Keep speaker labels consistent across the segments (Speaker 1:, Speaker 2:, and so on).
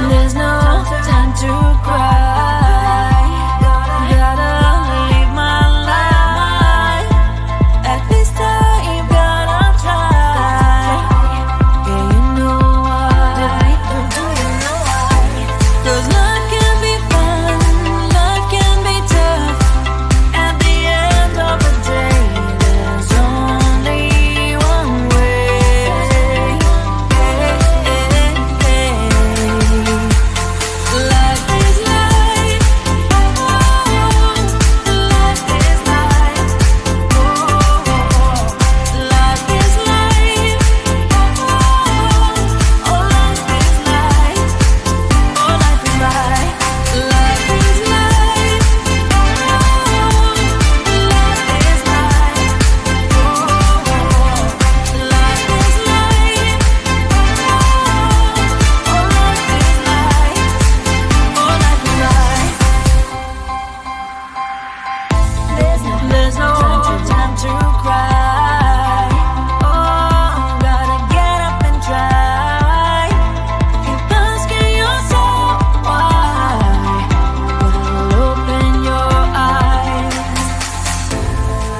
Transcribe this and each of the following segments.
Speaker 1: There's no time to cry. Gotta live my life. At this time, gotta try. Yeah, you know why. Do you know why? 'Cause life can be fun, life can be tough. At the end of the day, there's only one way. Life is life. Life is life. Life is life. Oh, life is life. Oh, life is life. Life is life. Life is life. Life is life. Oh, life is life. Oh, life is life. There's no time to cry. Oh, gotta get up and try. Keep asking yourself why. Well, open your eyes.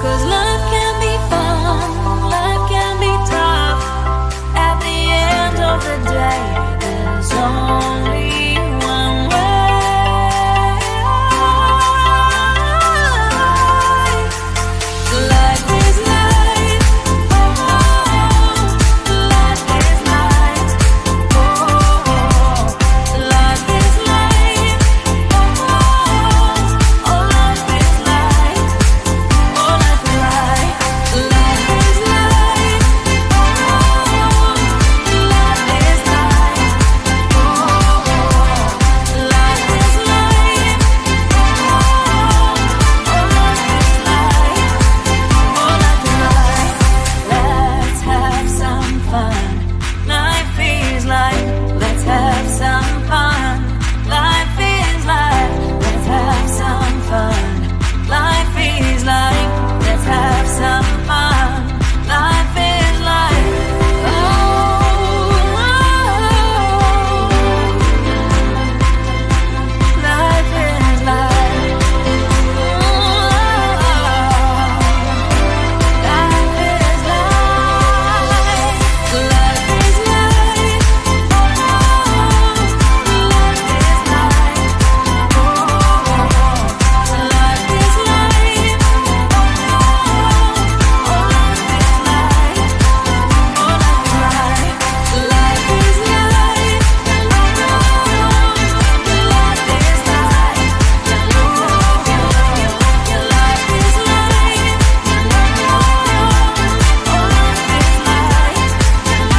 Speaker 1: 'Cause life can be fun, life can be tough. At the end of the day, there's only one way. Life is life. Life is life. Life is life. Oh, life is life. Oh, life is life. Life is life. Life is life. Life is life. Oh, life is life. Oh, life is life. Let's have some fun. Life is life. Let's have some fun. Life is life. Let's have some fun. Life is life. Let's have some fun. Life is life. Oh, life is life. Life is life. Life is life. Life is life. Life is life. Life is life.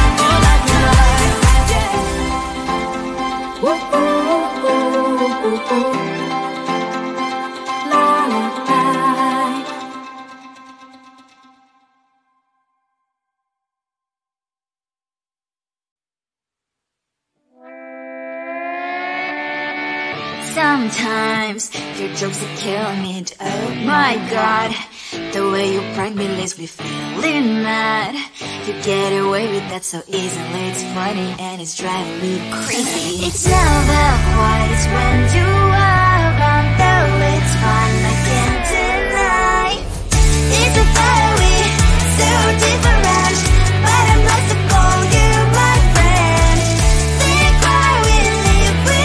Speaker 2: Sometimes your jokes are killing me. Oh my god, the way you prank me leaves me feeling mad. You get away with that so easily. It's funny and it's driving me crazy. It's never quite as when you are around, though it's fun, I can't deny. It's a very so different, but I must have called you my friend. Think why we live, we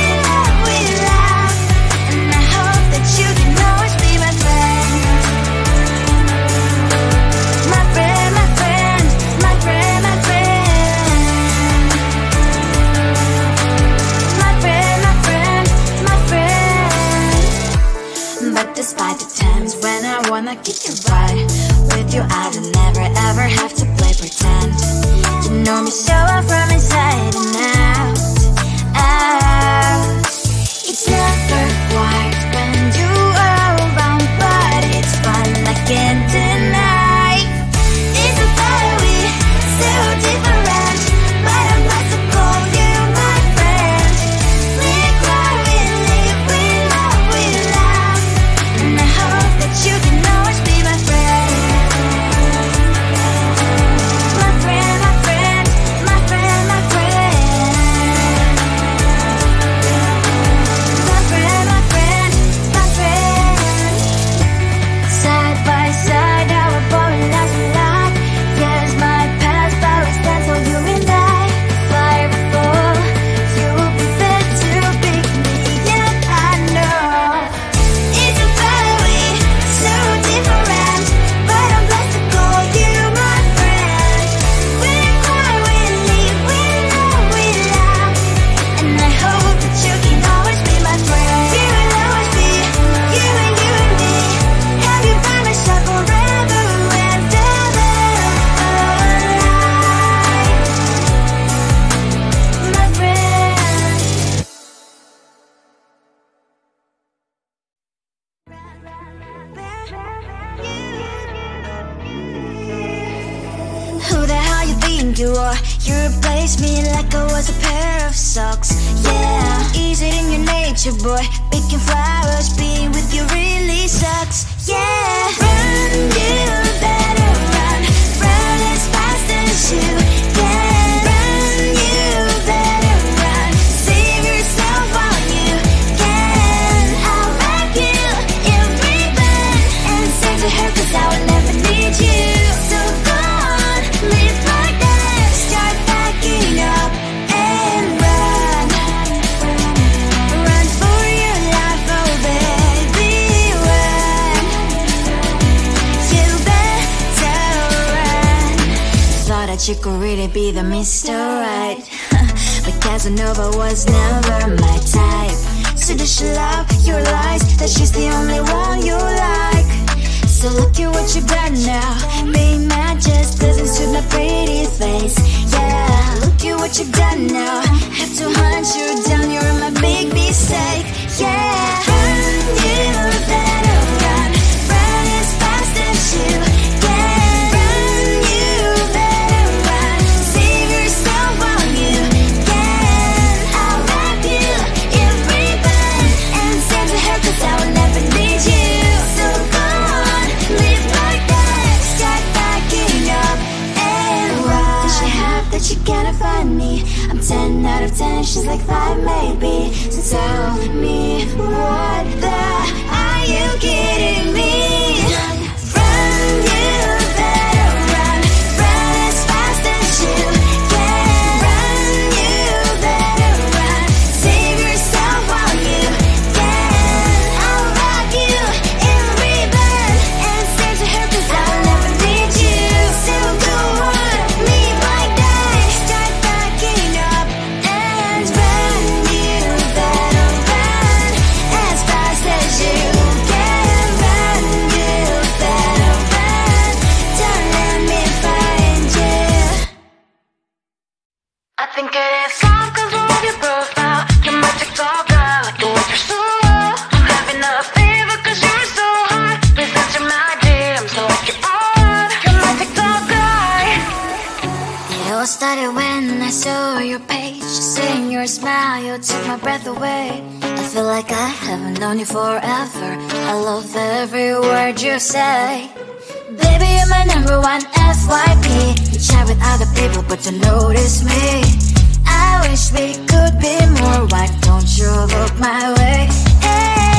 Speaker 2: love, and I hope that you can always be my friend. My friend, my friend, my friend, my friend. My friend, my friend, my friend. But despite the times when I wanna get you right, with you I don't never ever have to play pretend. You know me so well from inside and out, out. It's never quite when you are around, but it's fun, I can't deny. It's a very so different, but I must have called you my friend. We cry, we live, we love, and I hope that you can always be my friend. My friend, my friend, my friend, my friend. you are. You replaced me like I was a pair of socks. Yeah, is it in your nature, boy? Picking flowers, being with you really sucks. Yeah, run, you better run. Run as fast as you can. Run, you better run. Save yourself while you can. I'll wrap you in ribbon and say to her, 'cause I will never need you. So go on, live like that. Start packing up and run. Run for your life, oh baby, run. You better run. Thought that you could really be the Mr. Right, but Casanova was never my type. So does she love your lies, that she's the only one you like? So look at what you got now. Being mad just doesn't suit my pretty face. Yeah, look at what you got now. Have to hunt you down, you're my big mistake. Yeah, run, you better run. Run as fast as you can. Run, you better run. Save yourself while you can. I'll wrap you in ribbon and send to her, 'cause I will never need you. So go on, live like that. Start packing up and run. Does she have that you cannot find me? I'm 10 out of 10, she's like 5 maybe. So tell me, what the are you kidding me? Run, you better run. Run as fast as you can. Run, you better run. Save yourself while you can. I'll wrap you in ribbon and say to her, 'cause I will never need you. So go on, live like that. Start packing up and run. You better run as fast as you can. Run, you better run. Don't let me find you. I think it is soft 'cause I love your profile. You're my TikTok guy, like the way you're so low. I'm having a fever 'cause you're so hot. Please answer my DMs, so like you're on. You're my TikTok guy. It all started when I saw your page. Seeing your smile, you took my breath away. I feel like I haven't known you forever. I love every word you say. Baby, you're my number one FYP. You chat with other people, but you notice me. I wish we could be more. Why don't you look my way? Hey,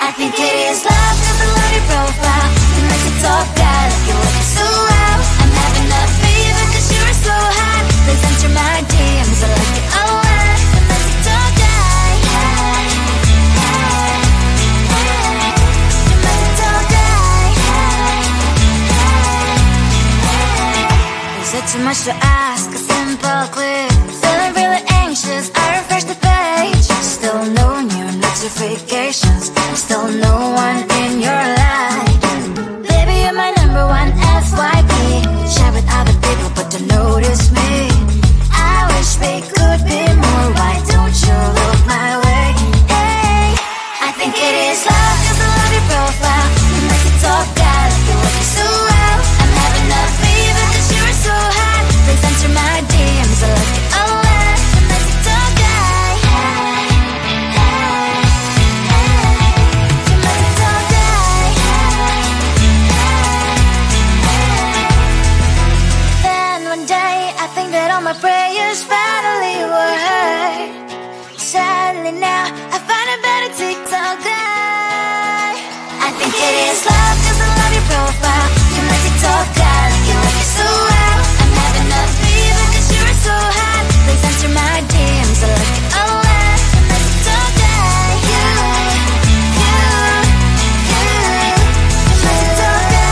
Speaker 2: I think it is love 'cause I love your profile. You make it talk bad, like you look so well. I'm having a fever 'cause you're so hot. Please answer my DMs, I like it a lot. You make it talk guy. Hey, hey, hey. You make it talk guy. Hey, hey, hey. Is it too much to ask? A simple click. Feeling really anxious, I refresh the page. Still no new notifications. Still no one in your life. Baby, you're my number one FYP. Share with other people, but don't notice me. I wish we could be more. Why don't you look my way? Hey, I think it is love 'cause I love your profile. You make it talk bad, like you look so well. I'm having a fever 'cause you're so hot. Please answer my DMs, I like it a lot. You make it talk guy. Hey, hey, hey. You make it talk guy. Hey, hey, hey. Then one day I think that all my prayers finally were heard. Sadly now I find a better TikTok guy. I think it is love 'cause I love your profile. You make it talk guy, like you look so well. I'm having a fever 'cause you're so hot. Please answer my DMs, I like it a lot. You make it talk guy. You make it talk guy.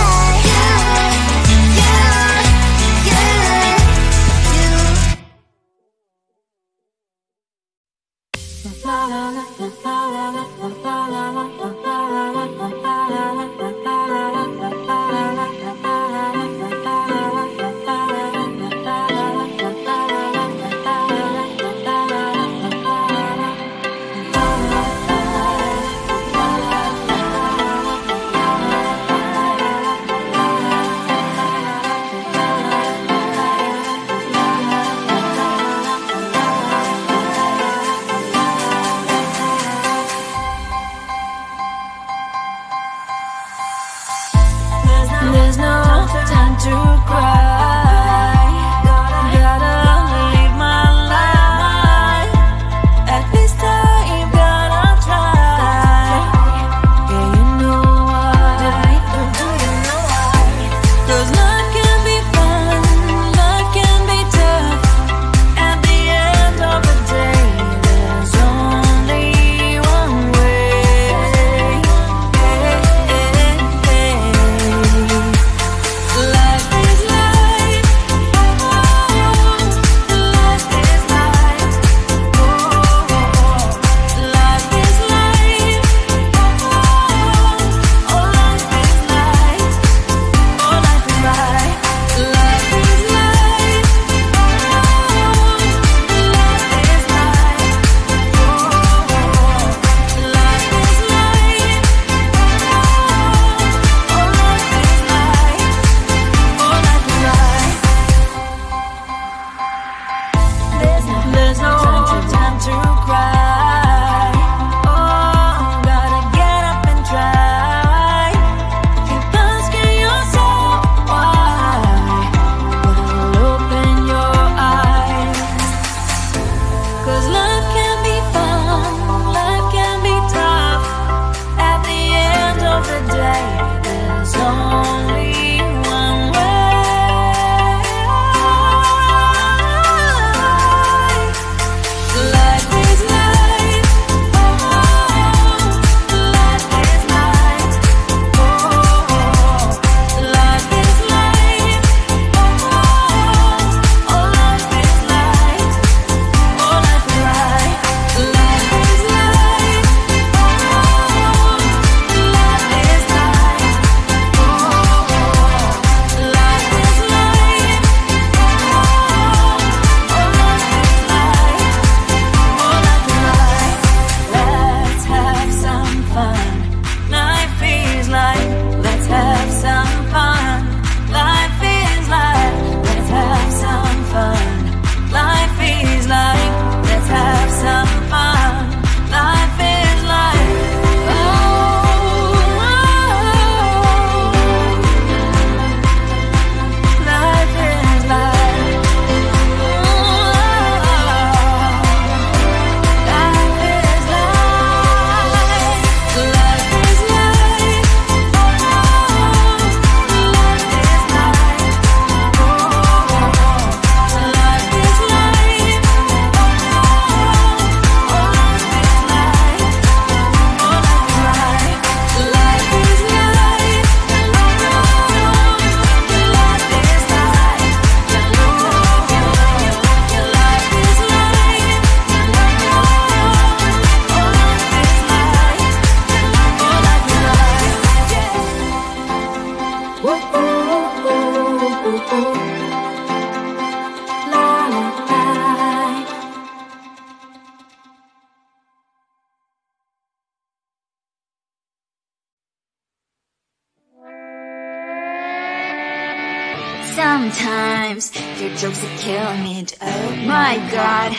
Speaker 2: Sometimes your jokes are killing me. Oh my god,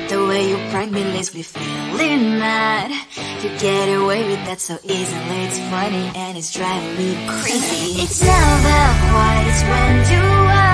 Speaker 2: the way you prank me leaves me feeling mad. You get away with that so easily. It's funny and it's driving me crazy. It's never quiet, it's when you are